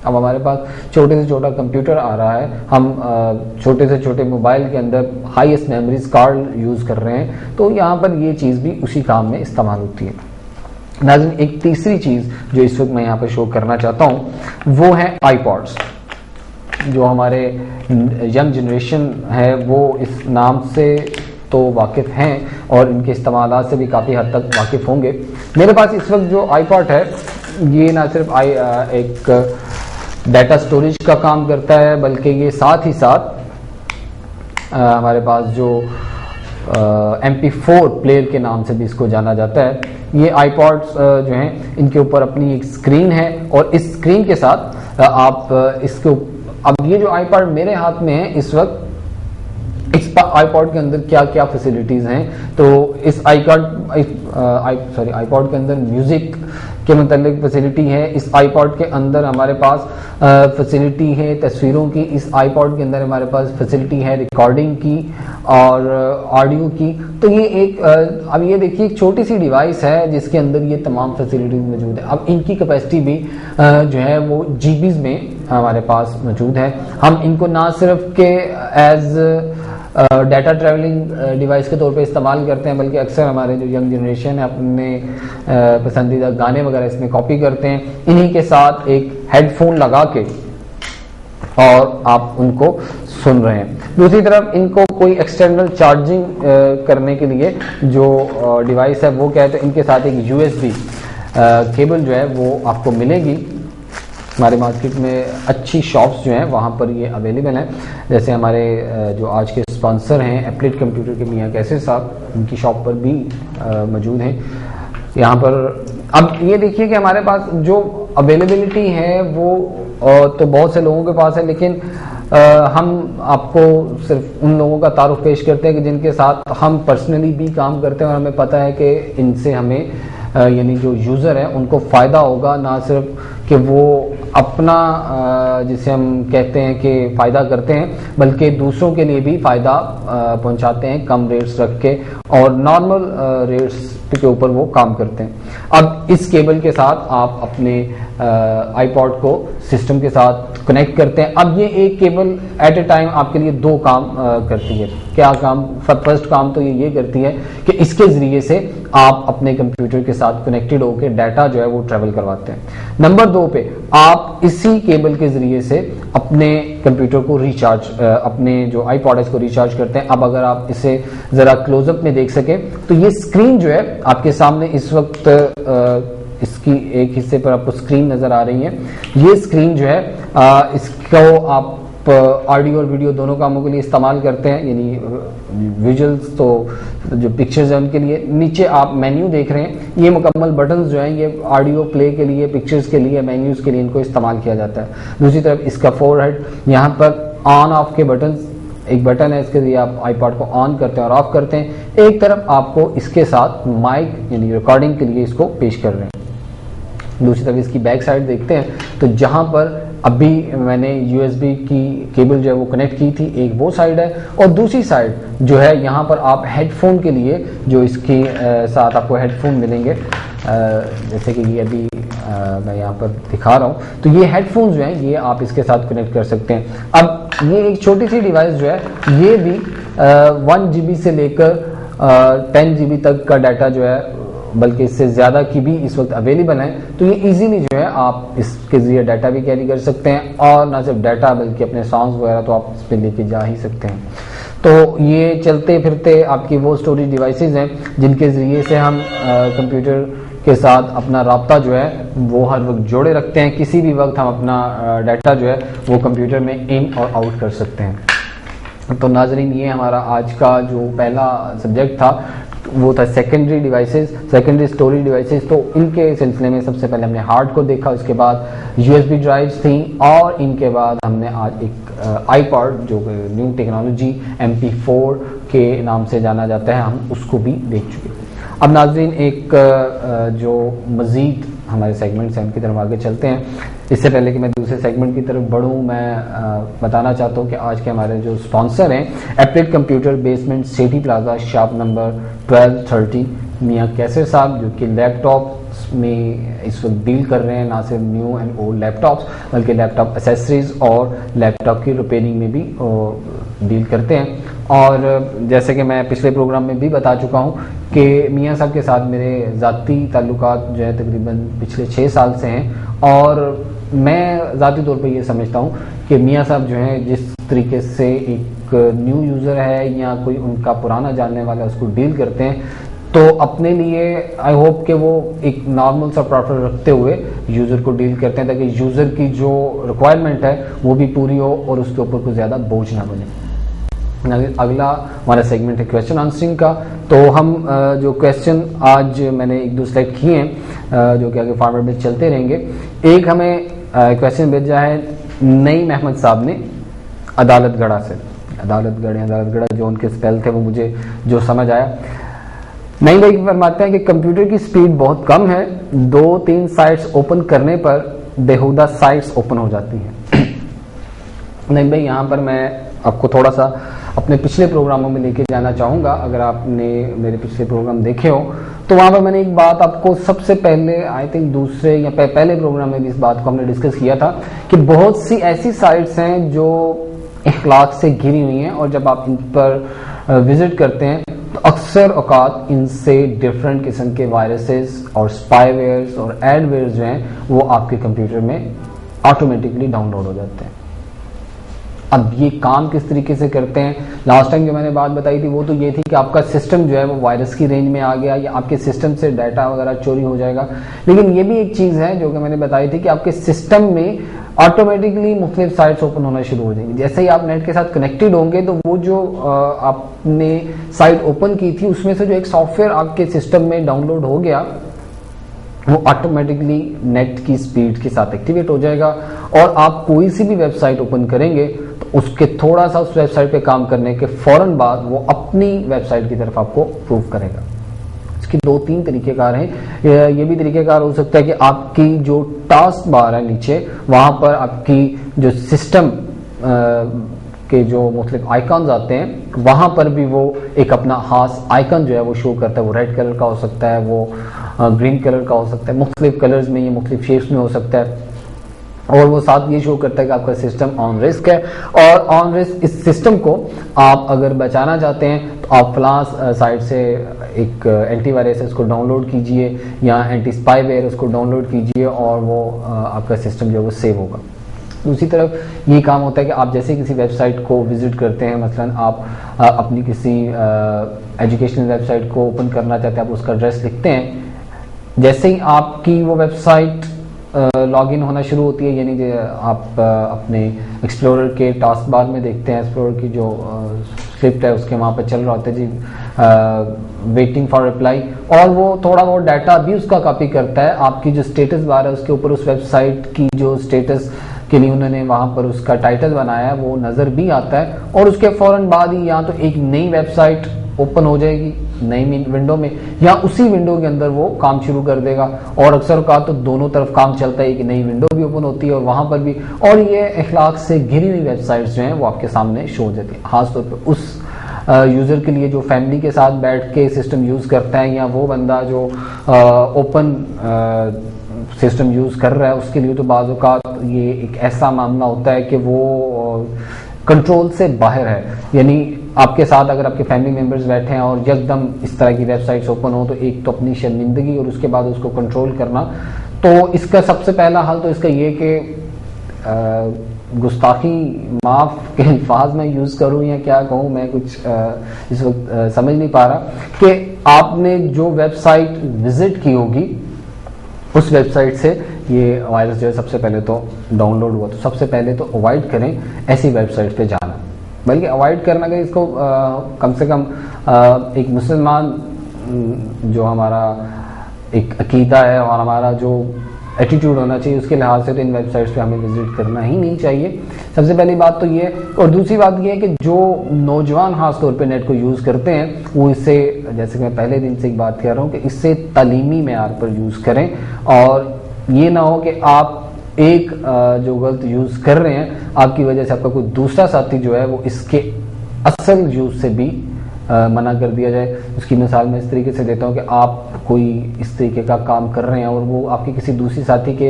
अब हमारे पास छोटे से छोटा कंप्यूटर आ रहा है, हम छोटे से छोटे मोबाइल के अंदर हाईएस्ट मेमोरीज कार्ड यूज़ कर रहे हैं, तो यहाँ पर ये चीज़ भी उसी काम में इस्तेमाल होती है। नाज़रीन, एक तीसरी चीज़ जो इस वक्त मैं यहाँ पर शो करना चाहता हूँ वो है आईपॉड्स। जो हमारे यंग जनरेशन है वो इस नाम से तो वाकिफ़ हैं और इनके इस्तेमाल से भी काफ़ी हद तक वाकिफ़ होंगे। मेरे पास इस वक्त जो आईपॉड है ये ना सिर्फ एक डाटा स्टोरेज का काम करता है, बल्कि ये साथ ही साथ हमारे पास जो MP4 प्लेयर के नाम से भी इसको जाना जाता है। ये आईपॉड्स जो हैं इनके ऊपर अपनी एक स्क्रीन है और इस स्क्रीन के साथ आप इसके, अब ये जो आईपॉड मेरे हाथ में है इस वक्त, इस आईपॉड के अंदर क्या क्या फैसिलिटीज हैं, तो इस आईपॉड के अंदर म्यूजिक के मतलब फैसिलिटी है। इस आईपॉड के अंदर हमारे पास फैसिलिटी है तस्वीरों की, इस आईपॉड के अंदर हमारे पास फैसिलिटी है रिकॉर्डिंग की और ऑडियो की। तो ये एक अब ये देखिए एक छोटी सी डिवाइस है जिसके अंदर ये तमाम फैसिलिटीज मौजूद है। अब इनकी कैपेसिटी भी जो है वो जीबीज में हमारे पास मौजूद है। हम इनको ना सिर्फ के एज डाटा ट्रैवलिंग डिवाइस के तौर पे इस्तेमाल करते हैं, बल्कि अक्सर हमारे जो यंग जनरेशन है अपने पसंदीदा गाने वगैरह इसमें कॉपी करते हैं। इन्हीं के साथ एक हेडफोन लगा के और आप उनको सुन रहे हैं। दूसरी तरफ इनको कोई एक्सटर्नल चार्जिंग करने के लिए जो डिवाइस है वो क्या है, तो इनके साथ एक USB केबल जो है वो आपको मिलेगी। हमारे मार्केट में अच्छी शॉप्स जो हैं वहाँ पर ये अवेलेबल हैं, जैसे हमारे जो आज के स्पॉन्सर हैं एप्लेट कंप्यूटर के मियां कैसर साहब, उनकी शॉप पर भी मौजूद हैं यहाँ पर। अब ये देखिए कि हमारे पास जो अवेलेबिलिटी है वो तो बहुत से लोगों के पास है, लेकिन हम आपको सिर्फ उन लोगों का तारुफ पेश करते हैं कि जिनके साथ हम पर्सनली भी काम करते हैं और हमें पता है कि इनसे हमें यानी जो यूज़र है उनको फ़ायदा होगा, ना सिर्फ कि वो अपना जिसे हम कहते हैं कि फ़ायदा करते हैं, बल्कि दूसरों के लिए भी फ़ायदा पहुंचाते हैं कम रेट्स रख के, और नॉर्मल रेट्स के ऊपर वो काम करते हैं। अब इस केबल के साथ आप अपने आईपॉड को सिस्टम के साथ कनेक्ट करते हैं। अब ये एक केबल एट ए टाइम आपके लिए दो काम करती है। क्या काम? फर्स्ट काम तो ये करती है कि इसके ज़रिए से आप अपने कंप्यूटर के साथ कनेक्टेड होकर डाटा जो है वो ट्रेवल करवाते हैं। नंबर 2 पे आप इसी केबल के ज़रिए से अपने कंप्यूटर को रिचार्ज, अपने जो आईपॉड है इसको रिचार्ज करते हैं। अब अगर आप इसे ज़रा क्लोजअप में देख सके तो ये स्क्रीन जो है आपके सामने इस वक्त इसकी एक हिस्से पर आपको स्क्रीन नज़र आ रही है। ये स्क्रीन जो है इसको आप ऑडियो और वीडियो दोनों कामों के लिए इस्तेमाल करते हैं, यानी विजुअल्स तो जो पिक्चर्स हैं उनके लिए। नीचे आप मेन्यू देख रहे हैं, ये मुकम्मल बटन्स जो हैं ये ऑडियो प्ले के लिए, पिक्चर्स के लिए, मेन्यूज के लिए इनको इस्तेमाल किया जाता है। दूसरी तरफ इसका फोरहेड, यहाँ पर ऑन ऑफ के बटन्स, एक बटन है इसके लिए आप आईपॉड को ऑन करते हैं और ऑफ करते हैं। एक तरफ आपको इसके साथ माइक यानी रिकॉर्डिंग के लिए इसको पेश कर रहे हैं। दूसरी तरफ इसकी बैक साइड देखते हैं तो जहां पर अभी मैंने यूएसबी की केबल जो है वो कनेक्ट की थी, एक वो साइड है, और दूसरी साइड जो है यहाँ पर आप हेडफोन के लिए जो इसके साथ आपको हेडफोन मिलेंगे, जैसे कि ये अभी मैं यहाँ पर दिखा रहा हूँ, तो ये हेडफोन जो हैं ये आप इसके साथ कनेक्ट कर सकते हैं। अब ये एक छोटी सी डिवाइस जो है ये भी 1 GB से लेकर 10 GB तक का डाटा जो है, बल्कि इससे ज़्यादा की भी इस वक्त अवेलेबल है, तो ये इजीली जो है आप इसके ज़रिए डाटा भी कैरी कर सकते हैं, और ना सिर्फ डाटा बल्कि अपने सॉन्ग्स वगैरह तो आप इस पर लेके जा ही सकते हैं। तो ये चलते फिरते आपकी वो स्टोरेज डिवाइसेस हैं जिनके ज़रिए से हम कंप्यूटर के साथ अपना राब्ता जो है वो हर वक्त जोड़े रखते हैं। किसी भी वक्त हम अपना डाटा जो है वो कंप्यूटर में इन और आउट कर सकते हैं। तो नाजरीन, ये हमारा आज का जो पहला सब्जेक्ट था वो था secondary devices, secondary storage devices. तो इनके सिलसिले में सबसे पहले हमने हार्ड को देखा, उसके बाद यूएसबी ड्राइव्स थी, और इनके बाद हमने आज एक आईपॉड जो न्यू टेक्नोलॉजी MP4 के नाम से जाना जाता है, हम उसको भी देख चुके हैं। अब नाजरीन, एक जो मज़ीद हमारे सेगमेंट्स हैं उनकी तरफ आगे चलते हैं। इससे पहले कि मैं दूसरे सेगमेंट की तरफ बढ़ूं, मैं बताना चाहता हूं कि आज के हमारे जो स्पॉन्सर हैं applet computer, basement city plaza, shop number 1230, मियां कैसर साहब, जो कि लैपटॉप में इस वक्त डील कर रहे हैं, ना सिर्फ न्यू एंड ओल्ड लैपटॉप्स बल्कि लैपटॉप एसेसरीज और लैपटॉप की रिपेयरिंग में भी डील करते हैं। और जैसे कि मैं पिछले प्रोग्राम में भी बता चुका हूं कि मियां साहब के साथ मेरे ज़ाती ताल्लुकात जो है तकरीबन पिछले 6 साल से हैं, और मैं ज़ाती तौर पे ये समझता हूं कि मियां साहब जो हैं जिस तरीके से एक न्यू यूज़र है या कोई उनका पुराना जानने वाला उसको डील करते हैं, तो अपने लिए आई होप कि वो एक नॉर्मल सा प्रेफर रखते हुए यूज़र को डील करते हैं, ताकि यूज़र की जो रिक्वायरमेंट है वो भी पूरी हो और उसके ऊपर कोई ज़्यादा बोझ ना बने। अगला हमारा सेगमेंट है क्वेश्चन आंसरिंग का। तो हम जो क्वेश्चन आज मैंने 1-2 सेलेक्ट किए हैं जो कि आगे फॉर्मेट में चलते रहेंगे। एक हमें क्वेश्चन भेजा है नई महमद साहब ने अदालतगढ़ा से, अदालतगढ़ जो उनके स्पेल थे वो मुझे जो समझ आया। नई भाई फरमाते हैं कि कंप्यूटर की स्पीड बहुत कम है, 2-3 साइट्स ओपन करने पर बेहुदा साइट्स ओपन हो जाती हैं। नहीं भाई, यहाँ पर मैं आपको थोड़ा सा अपने पिछले प्रोग्रामों में लेके जाना चाहूँगा। अगर आपने मेरे पिछले प्रोग्राम देखे हो तो वहाँ पर मैंने एक बात आपको सबसे पहले आई थिंक दूसरे या पहले प्रोग्राम में भी इस बात को हमने डिस्कस किया था कि बहुत सी ऐसी साइट्स हैं जो इखलाक से घिरी हुई हैं, और जब आप इन पर विजिट करते हैं तो अक्सर औकात इनसे डिफरेंट किस्म के वायरसेस और स्पाईवेयर्स और एडवेयर्स जो हैं वो आपके कंप्यूटर में ऑटोमेटिकली डाउनलोड हो जाते हैं। अब ये काम किस तरीके से करते हैं, लास्ट टाइम जो मैंने बात बताई थी वो तो ये थी कि आपका सिस्टम जो है वो वायरस की रेंज में आ गया या आपके सिस्टम से डाटा वगैरह चोरी हो जाएगा। लेकिन ये भी एक चीज़ है जो कि मैंने बताई थी कि आपके सिस्टम में ऑटोमेटिकली मुख्तलिफ साइट्स ओपन होना शुरू हो जाएंगी। जैसे ही आप नेट के साथ कनेक्टेड होंगे तो वो जो आपने साइट ओपन की थी उसमें से जो एक सॉफ्टवेयर आपके सिस्टम में डाउनलोड हो गया वो ऑटोमेटिकली नेट की स्पीड के साथ एक्टिवेट हो जाएगा और आप कोई सी भी वेबसाइट ओपन करेंगे तो उसके थोड़ा सा उस वेबसाइट पे काम करने के फौरन बाद वो अपनी वेबसाइट की तरफ आपको प्रूव करेगा। इसकी 2-3 तरीकेकार हैं। ये भी तरीकेकार हो सकता है कि आपकी जो टास्क बार है नीचे वहां पर आपकी जो सिस्टम के जो मुख्तलिफ आइकॉन्स आते हैं वहां पर भी वो एक अपना खास आइकन जो है वो शो करता है। वो रेड कलर का हो सकता है, वो ग्रीन कलर का हो सकता है, मुख्तलिफ कलर्स में, ये मुख्तलिफ शेप्स में हो सकता है और वो साथ ये शो करता है कि आपका सिस्टम ऑन रिस्क है। और ऑन रिस्क इस सिस्टम को आप अगर बचाना चाहते हैं तो आप फ्लास साइट से एक एंटीवायरस है उसको डाउनलोड कीजिए या एंटी स्पाईवेयर उसको डाउनलोड कीजिए और वो आपका सिस्टम जो है वो सेव होगा। दूसरी तरफ ये काम होता है कि आप जैसे किसी वेबसाइट को विजिट करते हैं, मसलन आप अपनी किसी एजुकेशनल वेबसाइट को ओपन करना चाहते हैं, आप उसका एड्रेस लिखते हैं, जैसे ही आपकी वो वेबसाइट लॉगिन होना शुरू होती है, यानी कि आप अपने एक्सप्लोरर के टास्क बार में देखते हैं, एक्सप्लोरर की जो स्क्रिप्ट है उसके वहाँ पर चल रहा होता है जी वेटिंग फॉर रिप्लाई, और वो थोड़ा बहुत डाटा भी उसका कॉपी करता है। आपकी जो स्टेटस बार है उसके ऊपर उस वेबसाइट की जो स्टेटस के लिए उन्होंने वहाँ पर उसका टाइटल बनाया है वो नज़र भी आता है और उसके फौरन बाद ही या तो एक नई वेबसाइट ओपन हो जाएगी नई विंडो में या उसी विंडो के अंदर वो काम शुरू कर देगा। और अक्सर का तो दोनों तरफ काम चलता है, एक नई विंडो भी ओपन होती है और वहां पर भी, और ये इखलाक से घिरी हुई वेबसाइट्स जो हैं वो आपके सामने शो हो जाती है। खासतौर पर उस यूजर के लिए जो फैमिली के साथ बैठ के सिस्टम यूज करता है या वो बंदा जो ओपन सिस्टम यूज कर रहा है उसके लिए तो बाज़ औक़ात ये एक ऐसा मामला होता है कि वो कंट्रोल से बाहर है। यानी आपके साथ अगर आपके फैमिली मेंबर्स बैठे हैं और यकदम इस तरह की वेबसाइट्स ओपन हो तो एक तो अपनी शर्मिंदगी और उसके बाद उसको कंट्रोल करना। तो इसका सबसे पहला हल तो इसका ये कि गुस्ताखी माफ के अल्फाज में यूज करूं या क्या कहूं, मैं कुछ इस वक्त समझ नहीं पा रहा कि आपने जो वेबसाइट विजिट की होगी उस वेबसाइट से ये वायरस जो है सबसे पहले तो डाउनलोड हुआ, तो सबसे पहले तो अवॉइड करें ऐसी वेबसाइट पे जाना। बल्कि अवॉइड करना कि इसको कम से कम एक मुसलमान जो हमारा एक अकीदा है और हमारा जो एटीट्यूड होना चाहिए उसके लिहाज से तो इन वेबसाइट्स पे हमें विजिट करना ही नहीं चाहिए। सबसे पहली बात तो ये, और दूसरी बात ये है कि जो नौजवान खास तौर पे नेट को यूज़ करते हैं वो इससे, जैसे कि मैं पहले दिन से एक बात कह रहा हूँ कि इससे तालीमी मेयार पर यूज़ करें और ये ना हो कि आप एक जो गलत यूज़ कर रहे हैं आपकी वजह से आपका कोई दूसरा साथी जो है वो इसके असल यूज़ से भी मना कर दिया जाए। उसकी मिसाल मैं इस तरीके से देता हूँ कि आप कोई इस तरीके का काम कर रहे हैं और वो आपके किसी दूसरी साथी के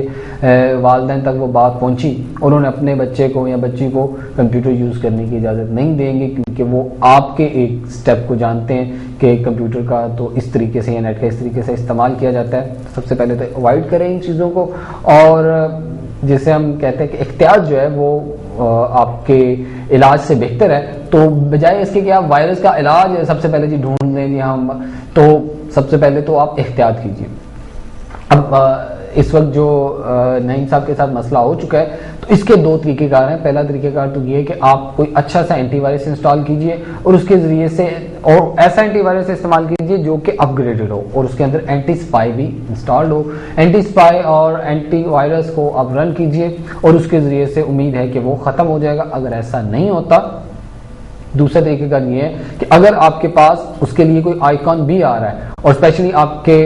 वालिदैन तक वो बात पहुंची, उन्होंने अपने बच्चे को या बच्ची को कंप्यूटर यूज़ करने की इजाज़त नहीं देंगे क्योंकि वो आपके एक स्टेप को जानते हैं कि कंप्यूटर का तो इस तरीके से या नेट का इस तरीके से इस्तेमाल किया जाता है। सबसे पहले तो अवॉइड करें इन चीज़ों को, और जैसे हम कहते हैं कि इख्तियार जो है वो आपके इलाज से बेहतर है। तो बजाय इसके कि आप वायरस का इलाज सबसे पहले जी ढूंढ लें या हम, तो सबसे पहले तो आप एहतियात कीजिए। अब इस वक्त जो नईम साहब के साथ मसला हो चुका है तो इसके दो तरीकेकार हैं। पहला तरीकेकार तो ये है कि आप कोई अच्छा सा एंटीवायरस इंस्टॉल कीजिए और उसके जरिए से, और ऐसा एंटीवायरस इस्तेमाल कीजिए जो कि अपग्रेडेड हो और उसके अंदर एंटी स्पाई भी इंस्टॉल्ड हो। एंटी स्पाई और एंटी वायरस को आप रन कीजिए और उसके जरिए से उम्मीद है कि वो खत्म हो जाएगा। अगर ऐसा नहीं होता, दूसरा तरीका ये है कि अगर आपके पास उसके लिए कोई आइकॉन भी आ रहा है और स्पेशली आपके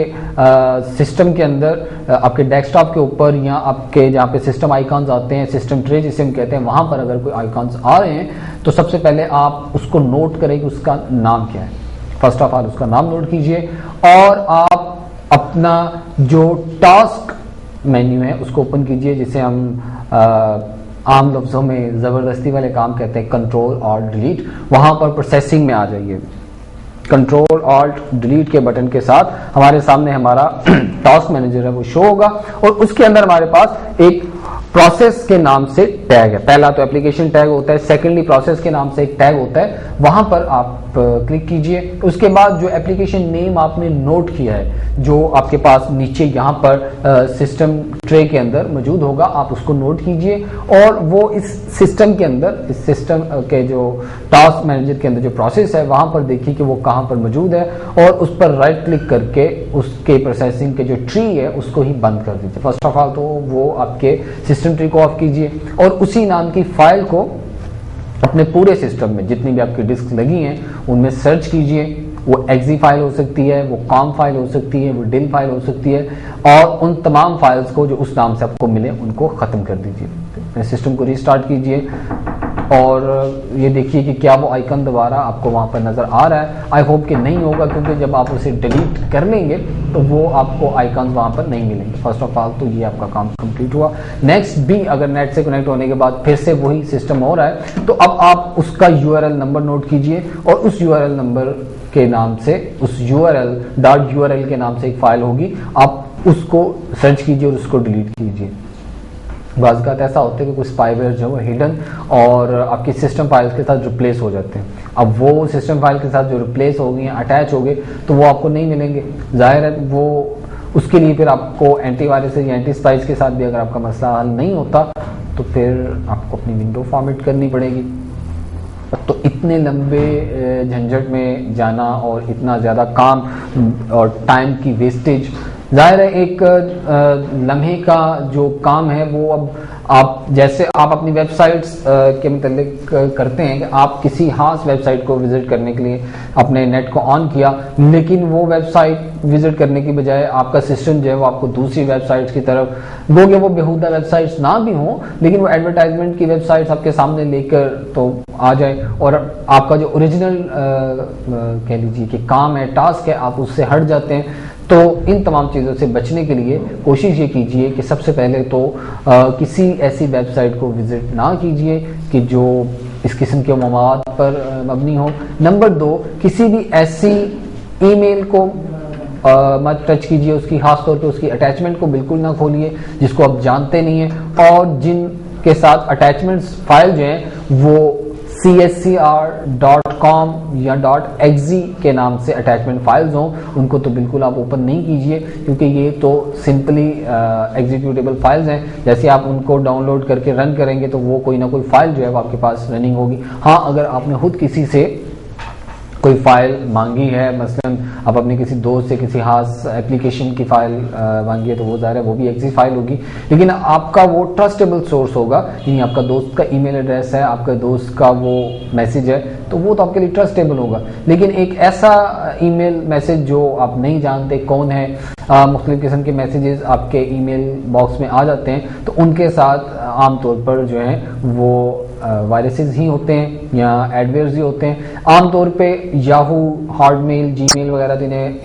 सिस्टम के अंदर, आपके डेस्कटॉप के ऊपर या आपके जहाँ पे सिस्टम आइकॉन्स आते हैं, सिस्टम ट्रे जिसे हम कहते हैं, वहां पर अगर कोई आइकॉन्स आ रहे हैं तो सबसे पहले आप उसको नोट करें कि उसका नाम क्या है। फर्स्ट ऑफ ऑल उसका नाम नोट कीजिए और आप अपना जो टास्क मेन्यू है उसको ओपन कीजिए, जिसे हम आम लफ्जों में जबरदस्ती वाले काम कहते हैं, कंट्रोल और डिलीट। वहां पर प्रोसेसिंग में आ जाइए। कंट्रोल ऑल्ट डिलीट के बटन के साथ हमारे सामने हमारा टास्क मैनेजर है वो शो होगा और उसके अंदर हमारे पास एक प्रोसेस के नाम से टैग है। पहला तो एप्लीकेशन टैग होता है, सेकेंडली प्रोसेस के नाम से एक टैग होता है, वहां पर आप क्लिक कीजिए। उसके बाद जो एप्लीकेशन नेम आपने नोट किया है, जो आपके पास नीचे यहाँ पर सिस्टम ट्रे के अंदर मौजूद होगा, आप उसको नोट कीजिए और वो इस सिस्टम के अंदर, इस सिस्टम के जो टास्क मैनेजर के अंदर जो प्रोसेस है वहां पर देखिए कि वो कहां पर मौजूद है और उस पर राइट क्लिक करके उसके प्रोसेसिंग के जो ट्री है उसको ही बंद कर दीजिए। फर्स्ट ऑफ ऑल तो वो आपके सिस्टम ट्री को ऑफ कीजिए और उसी नाम की फाइल को अपने पूरे सिस्टम में जितनी भी आपकी डिस्क लगी हैं उनमें सर्च कीजिए। वो एक्जी फाइल हो सकती है, वो कॉम फाइल हो सकती है, वो डिल फाइल हो सकती है और उन तमाम फाइल्स को जो उस नाम से आपको मिले उनको खत्म कर दीजिए। सिस्टम को रिस्टार्ट कीजिए और ये देखिए कि क्या वो आइकन दोबारा आपको वहां पर नजर आ रहा है। आई होप कि नहीं होगा, क्योंकि जब आप उसे डिलीट कर लेंगे तो वो आपको आइकन वहां पर नहीं मिलेंगे। फर्स्ट ऑफ ऑल तो ये आपका काम कंप्लीट हुआ। नेक्स्ट भी अगर नेट से कनेक्ट होने के बाद फिर से वही सिस्टम हो रहा है तो अब आप उसका यूआरएल नंबर नोट कीजिए और उस यूआरएल नंबर के नाम से, उस .url के नाम से एक फाइल होगी, आप उसको सर्च कीजिए और उसको डिलीट कीजिए। बाज़ ऐसा होता है कि कुछ स्पाईवेयर जो है हिडन और आपकी सिस्टम फाइल्स के साथ रिप्लेस हो जाते हैं। अब वो सिस्टम फाइल के साथ जो रिप्लेस हो गई हैं, अटैच हो गए, तो वो आपको नहीं मिलेंगे। जाहिर है वो उसके लिए फिर आपको एंटीवायरस या एंटी स्पाइस के साथ भी अगर आपका मसला हल नहीं होता तो फिर आपको अपनी विंडो फॉर्मेट करनी पड़ेगी। तो इतने लंबे झंझट में जाना और इतना ज़्यादा काम और टाइम की वेस्टेज, जाहिर है एक लम्हे का जो काम है वो अब आप जैसे आप अपनी वेबसाइट्स के मुतालिक करते हैं कि आप किसी खास वेबसाइट को विजिट करने के लिए अपने नेट को ऑन किया, लेकिन वो वेबसाइट विजिट करने की बजाय आपका सिस्टम जो है वो आपको दूसरी वेबसाइट्स की तरफ, गोगे वो बेहुदा वेबसाइट्स ना भी हों लेकिन वो एडवर्टाइजमेंट की वेबसाइट्स आपके सामने लेकर तो आ जाए और आपका जो ओरिजिनल कह लीजिए कि काम है, टास्क है, आप उससे हट जाते हैं। तो इन तमाम चीज़ों से बचने के लिए कोशिश ये कीजिए कि सबसे पहले तो किसी ऐसी वेबसाइट को विजिट ना कीजिए कि जो इस किस्म के मवाद पर मबनी हो। नंबर 2, किसी भी ऐसी ईमेल को मत टच कीजिए, उसकी खास तौर पे उसकी अटैचमेंट को बिल्कुल ना खोलिए जिसको आप जानते नहीं हैं, और जिनके साथ अटैचमेंट्स फाइल जो हैं वो cscr.com या .exe के नाम से अटैचमेंट फाइल्स हों, उनको तो बिल्कुल आप ओपन नहीं कीजिए, क्योंकि ये तो सिंपली एग्जीक्यूटेबल फाइल्स हैं। जैसे आप उनको डाउनलोड करके रन करेंगे तो वो कोई ना कोई फाइल जो है वो आपके पास रनिंग होगी। हाँ, अगर आपने खुद किसी से कोई फाइल मांगी है, मसलन आप अपने किसी दोस्त से किसी खास एप्लीकेशन की फाइल मांगी है तो वो ज़ाहिर है वो भी एक्जी फाइल होगी, लेकिन आपका वो ट्रस्टेबल सोर्स होगा, यानी आपका दोस्त का ईमेल एड्रेस है, आपके दोस्त का वो मैसेज है, तो वो तो आपके लिए ट्रस्टेबल होगा। लेकिन एक ऐसा ईमेल मैसेज जो आप नहीं जानते कौन है, मुख्तलिफ किस्म के मैसेजेस आपके ईमेल बॉक्स में आ जाते हैं, तो उनके साथ आमतौर पर जो है वो वायरसेस ही होते हैं या एडवेयर्स ही होते हैं। आमतौर पे याहू, हॉटमेल, जीमेल वगैरह तो इन्हें